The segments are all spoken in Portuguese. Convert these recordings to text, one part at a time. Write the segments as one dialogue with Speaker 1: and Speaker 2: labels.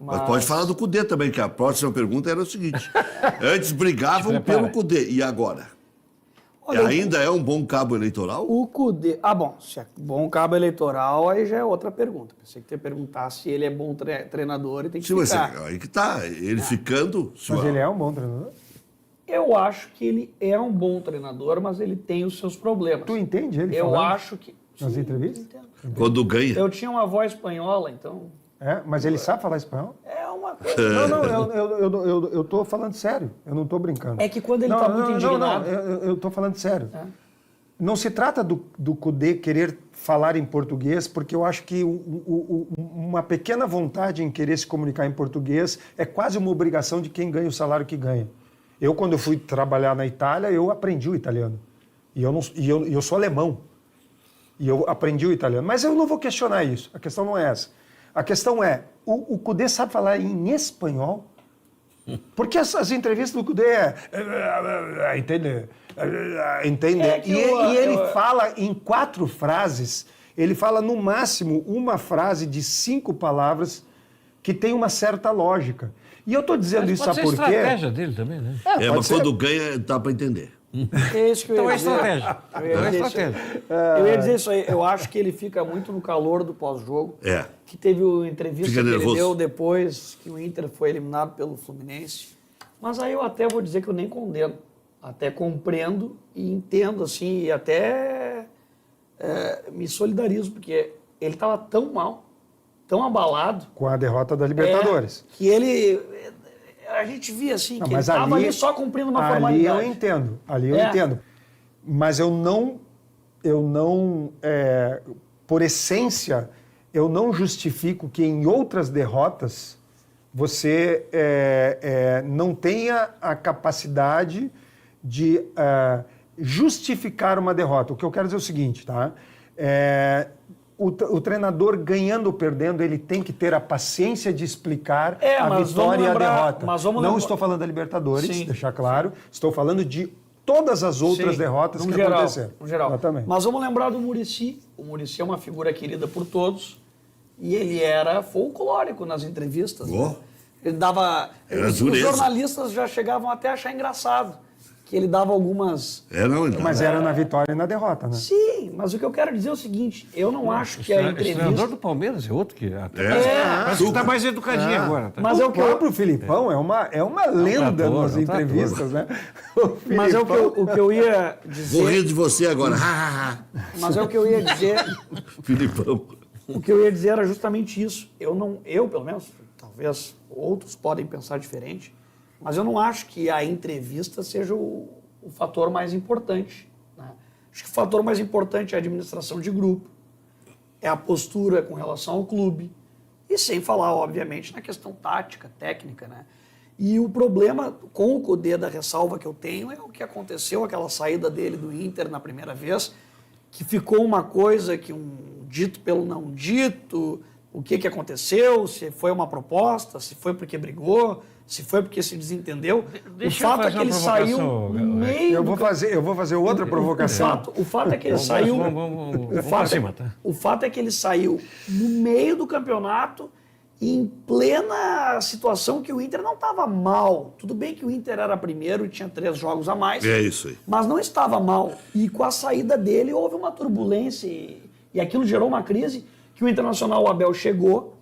Speaker 1: Mas pode falar do Cudê também, que a próxima pergunta era o seguinte. Antes brigavam pelo Cudê, e agora?
Speaker 2: Olha,
Speaker 1: ainda é um bom cabo eleitoral?
Speaker 2: O Cudê... bom, se é bom cabo eleitoral, aí já é outra pergunta. Pensei que tu ia perguntar se ele é bom treinador e tem que
Speaker 1: Sim,
Speaker 2: ficar.
Speaker 1: mas aí que tá, ele ficando...
Speaker 3: Mas ele é um bom treinador?
Speaker 2: Eu acho que ele é um bom treinador, mas ele tem os seus problemas.
Speaker 3: Tu entende ele
Speaker 2: Eu
Speaker 3: falando
Speaker 2: acho que...
Speaker 3: nas
Speaker 2: Sim,
Speaker 3: entrevistas?
Speaker 2: entendo.
Speaker 1: Quando ganha.
Speaker 2: Eu tinha uma avó espanhola, então...
Speaker 3: Mas ele sabe falar espanhol?
Speaker 2: É uma coisa...
Speaker 3: Não, eu tô falando sério. Eu não tô brincando.
Speaker 2: É que quando ele tá muito indignado...
Speaker 3: Eu tô falando sério. Não se trata do Cudê querer falar em português, porque eu acho que uma pequena vontade em querer se comunicar em português é quase uma obrigação de quem ganha o salário que ganha. Eu, quando eu fui trabalhar na Itália, eu aprendi o italiano. E eu sou alemão. E eu aprendi o italiano. Mas eu não vou questionar isso. A questão não é essa. A questão é, o Cudê sabe falar em espanhol? Porque as entrevistas do Cudê entende? E ele fala em 4 frases, ele fala no máximo uma frase de 5 palavras que tem uma certa lógica. E eu estou dizendo isso, sabe por quê?
Speaker 4: Pode ser a estratégia dele também, né?
Speaker 1: Mas quando ganha, dá para entender.
Speaker 2: É isso que eu ia dizer.
Speaker 4: Eu
Speaker 2: ia dizer isso aí. Eu acho que ele fica muito no calor do pós-jogo. Que teve uma entrevista que ele deu depois que o Inter foi eliminado pelo Fluminense. Mas aí eu até vou dizer que eu nem condeno. Até compreendo e entendo, assim, e até me solidarizo, porque ele estava tão mal, tão abalado.
Speaker 3: Com a derrota da Libertadores.
Speaker 2: Que ele... A gente via assim, que ele estava ali só cumprindo uma formalidade.
Speaker 3: Ali eu entendo. Mas eu não, por essência, eu não justifico que em outras derrotas você não tenha a capacidade de justificar uma derrota. O que eu quero dizer é o seguinte, tá? O treinador, ganhando ou perdendo, ele tem que ter a paciência de explicar a vitória e a derrota. Não estou falando da Libertadores, deixar claro. Estou falando de todas as outras derrotas que aconteceram.
Speaker 2: No geral.
Speaker 3: Exatamente.
Speaker 2: Mas vamos lembrar do Muricy. O Muricy é uma figura querida por todos. E ele era folclórico nas entrevistas. Né? Ele dava... Os jornalistas já chegavam até a achar engraçado. Que ele dava algumas...
Speaker 3: Mas era na vitória e na derrota, né?
Speaker 2: Sim, mas o que eu quero dizer é o seguinte, eu não acho que a entrevista...
Speaker 4: O treinador do Palmeiras é outro que... Parece que está mais educadinho agora. Tá?
Speaker 2: Mas
Speaker 3: o próprio Filipão é uma lenda nas entrevistas, né?
Speaker 2: Mas é o que eu ia dizer...
Speaker 1: Vou rir de você agora.
Speaker 2: Mas é o que eu ia dizer...
Speaker 1: Filipão.
Speaker 2: O que eu ia dizer era justamente isso. Eu, pelo menos, talvez outros podem pensar diferente, mas eu não acho que a entrevista seja o fator mais importante. Né? Acho que o fator mais importante é a administração de grupo, é a postura com relação ao clube, e sem falar, obviamente, na questão tática, técnica. Né? E o problema com o Cudê, da ressalva que eu tenho, é o que aconteceu, aquela saída dele do Inter na primeira vez, que ficou uma coisa que um dito pelo não dito, o que aconteceu, se foi uma proposta, se foi porque brigou, se foi porque se desentendeu. O fato é que ele saiu no meio...
Speaker 3: Eu vou fazer outra provocação.
Speaker 2: O fato é que ele saiu... O fato é que ele saiu no meio do campeonato, em plena situação que o Inter não estava mal. Tudo bem que o Inter era primeiro e tinha 3 jogos a mais.
Speaker 1: É isso aí.
Speaker 2: Mas não estava mal. E com a saída dele houve uma turbulência e aquilo gerou uma crise que o Internacional, o Abel chegou.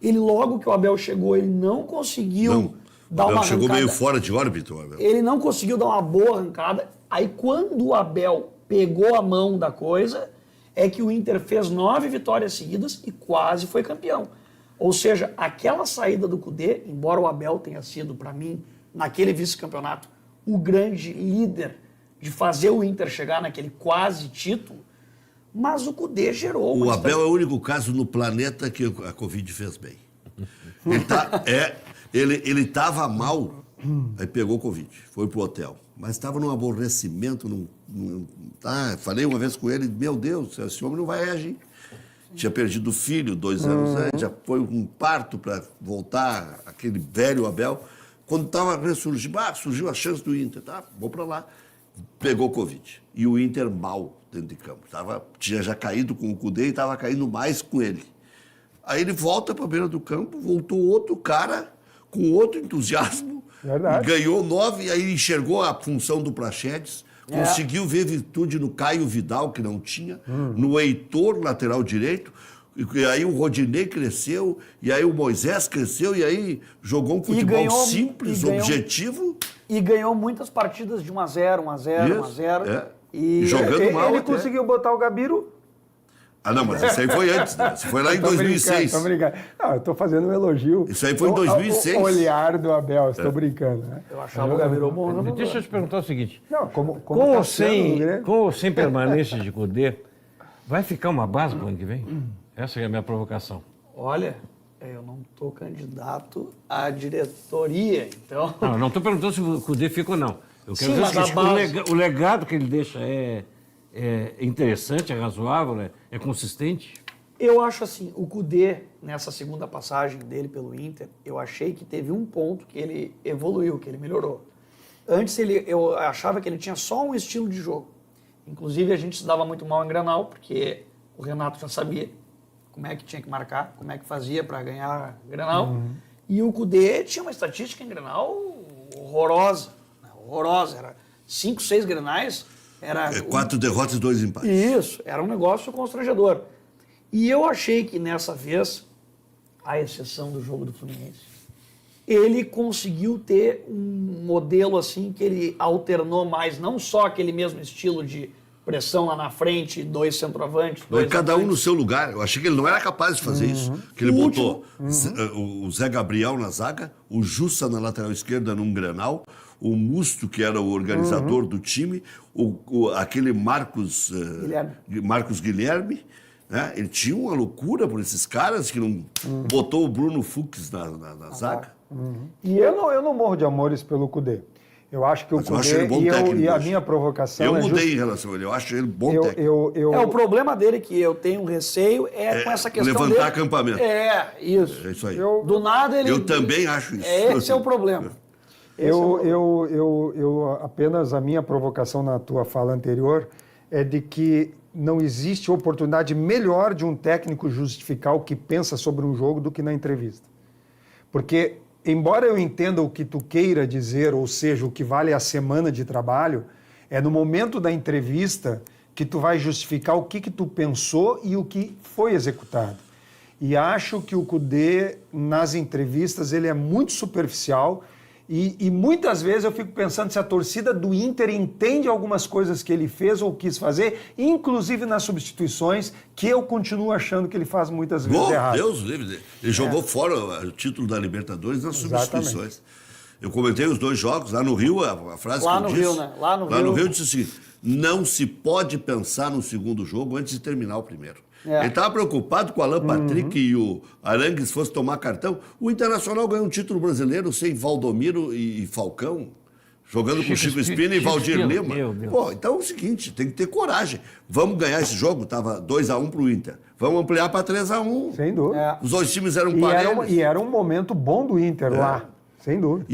Speaker 2: Logo que o Abel chegou, ele não conseguiu...
Speaker 1: O Abel chegou meio fora de órbita, o Abel.
Speaker 2: Ele não conseguiu dar uma boa arrancada. Aí, quando o Abel pegou a mão da coisa, é que o Inter fez 9 vitórias seguidas e quase foi campeão. Ou seja, aquela saída do Cudê, embora o Abel tenha sido, para mim, naquele vice-campeonato, o grande líder de fazer o Inter chegar naquele quase título, mas o Cudê gerou...
Speaker 1: O Abel é o único caso no planeta que a Covid fez bem. Ele estava mal, aí pegou Covid, foi pro hotel. Mas estava num aborrecimento, falei uma vez com ele, meu Deus, esse homem não vai reagir. Tinha perdido o filho 2 anos antes, já foi um parto para voltar, aquele velho Abel. Quando estava ressurgindo, surgiu a chance do Inter, vou para lá. Pegou Covid. E o Inter mal dentro de campo. Tinha já caído com o Cudê e estava caindo mais com ele. Aí ele volta para a beira do campo, voltou outro cara com outro entusiasmo.
Speaker 3: Verdade.
Speaker 1: Ganhou 9, aí enxergou a função do Praxedes, conseguiu ver virtude no Caio Vidal, que não tinha, no Heitor, lateral direito, e aí o Rodinei cresceu, e aí o Moisés cresceu, e aí jogou um futebol simples, objetivo.
Speaker 2: E ganhou muitas partidas de 1-0, 1-0, 1-0.
Speaker 1: É.
Speaker 2: E
Speaker 1: Jogando mal
Speaker 3: Ele
Speaker 1: até.
Speaker 3: conseguiu botar o Gabiru.
Speaker 1: Ah, não, mas isso aí foi antes, né? Isso foi lá em
Speaker 3: Tô
Speaker 1: 2006.
Speaker 3: brincando, tô brincando. Não, eu tô fazendo um elogio.
Speaker 1: Isso aí foi em 2006.
Speaker 3: O olhar do Abel, estou brincando, né?
Speaker 2: eu achava o Gabiru bom jogador.
Speaker 4: Deixa eu te perguntar o seguinte.
Speaker 3: Não, como
Speaker 4: Com
Speaker 3: tá
Speaker 4: ou
Speaker 3: sendo,
Speaker 4: sem,
Speaker 3: né?
Speaker 4: com ou sem permanência de Cudê, vai ficar uma base pro ano que vem? Essa é a minha provocação.
Speaker 2: Olha, eu não estou candidato à diretoria, então...
Speaker 4: Não, não estou perguntando se o Cudê fica ou não. Eu quero
Speaker 2: Sim,
Speaker 4: dizer
Speaker 2: mas
Speaker 4: o
Speaker 2: a
Speaker 4: seguinte,
Speaker 2: base-
Speaker 4: o legado que ele deixa é interessante, é razoável, é consistente?
Speaker 2: Eu acho assim, o Cudê, nessa segunda passagem dele pelo Inter, eu achei que teve um ponto que ele evoluiu, que ele melhorou. Antes eu achava que ele tinha só um estilo de jogo. Inclusive a gente se dava muito mal em Grenal, porque o Renato já sabia como é que tinha que marcar, como é que fazia para ganhar Grenal. E o Cudê tinha uma estatística em Grenal horrorosa. Né? Horrorosa. Era 5, 6 Grenais. Era
Speaker 1: 4 derrotas e 2 empates.
Speaker 2: Isso, era um negócio constrangedor. E eu achei que nessa vez, à exceção do jogo do Fluminense, ele conseguiu ter um modelo assim que ele alternou mais, não só aquele mesmo estilo de pressão lá na frente, 2 centroavantes,
Speaker 1: Mas
Speaker 2: 2
Speaker 1: cada um
Speaker 2: atacantes.
Speaker 1: no seu lugar. Eu achei que ele não era capaz de fazer isso. Que ele botou o Zé Gabriel na zaga, o Jussa na lateral esquerda num Grenal, o Musto, que era o organizador do time, aquele Marcos Guilherme. Né? Ele tinha uma loucura por esses caras que não botou o Bruno Fux na zaga.
Speaker 3: E eu não morro de amores pelo Cudê. Eu acho que o
Speaker 1: Mas eu acho ele
Speaker 3: Cudê,
Speaker 1: bom técnico
Speaker 3: e a
Speaker 1: hoje.
Speaker 3: minha provocação
Speaker 1: Eu
Speaker 3: é
Speaker 1: mudei em relação a ele. Eu acho ele bom técnico.
Speaker 2: O problema dele que eu tenho um receio é com essa questão
Speaker 1: levantar
Speaker 2: dele.
Speaker 1: acampamento.
Speaker 2: É, isso.
Speaker 1: É isso aí.
Speaker 2: Do nada ele...
Speaker 1: Eu também acho isso.
Speaker 2: Esse é o problema.
Speaker 3: Eu apenas a minha provocação na tua fala anterior é de que não existe oportunidade melhor de um técnico justificar o que pensa sobre um jogo do que na entrevista. Porque, embora eu entenda o que tu queira dizer, ou seja, o que vale a semana de trabalho, é no momento da entrevista que tu vai justificar o que tu pensou e o que foi executado. E acho que o Cudê, nas entrevistas, ele é muito superficial e muitas vezes eu fico pensando se a torcida do Inter entende algumas coisas que ele fez ou quis fazer, inclusive nas substituições, que eu continuo achando que ele faz muitas vezes errado.
Speaker 1: Deus livre. Ele jogou fora o título da Libertadores nas substituições. Eu comentei os 2 jogos, lá no Rio, a frase
Speaker 2: Lá
Speaker 1: que eu
Speaker 2: no
Speaker 1: disse.
Speaker 2: Rio, né? Lá no
Speaker 1: Rio
Speaker 2: Rio.
Speaker 1: eu disse o seguinte, não se pode pensar no segundo jogo antes de terminar o primeiro.
Speaker 2: É.
Speaker 1: Ele estava preocupado com o Alan Patrick e o Arangues fosse tomar cartão. O Internacional ganhou um título brasileiro sem Valdomiro e Falcão, jogando com Chico Espina e Valdir Lima.
Speaker 4: Meu Deus.
Speaker 1: Pô, então é o seguinte, tem que ter coragem. Vamos ganhar esse jogo, estava 2-1 para o Inter. Vamos ampliar para 3-1.
Speaker 3: Sem dúvida.
Speaker 2: É.
Speaker 1: Os 2 times eram
Speaker 3: E
Speaker 1: parelhos.
Speaker 3: era um momento bom do Inter lá, sem dúvida.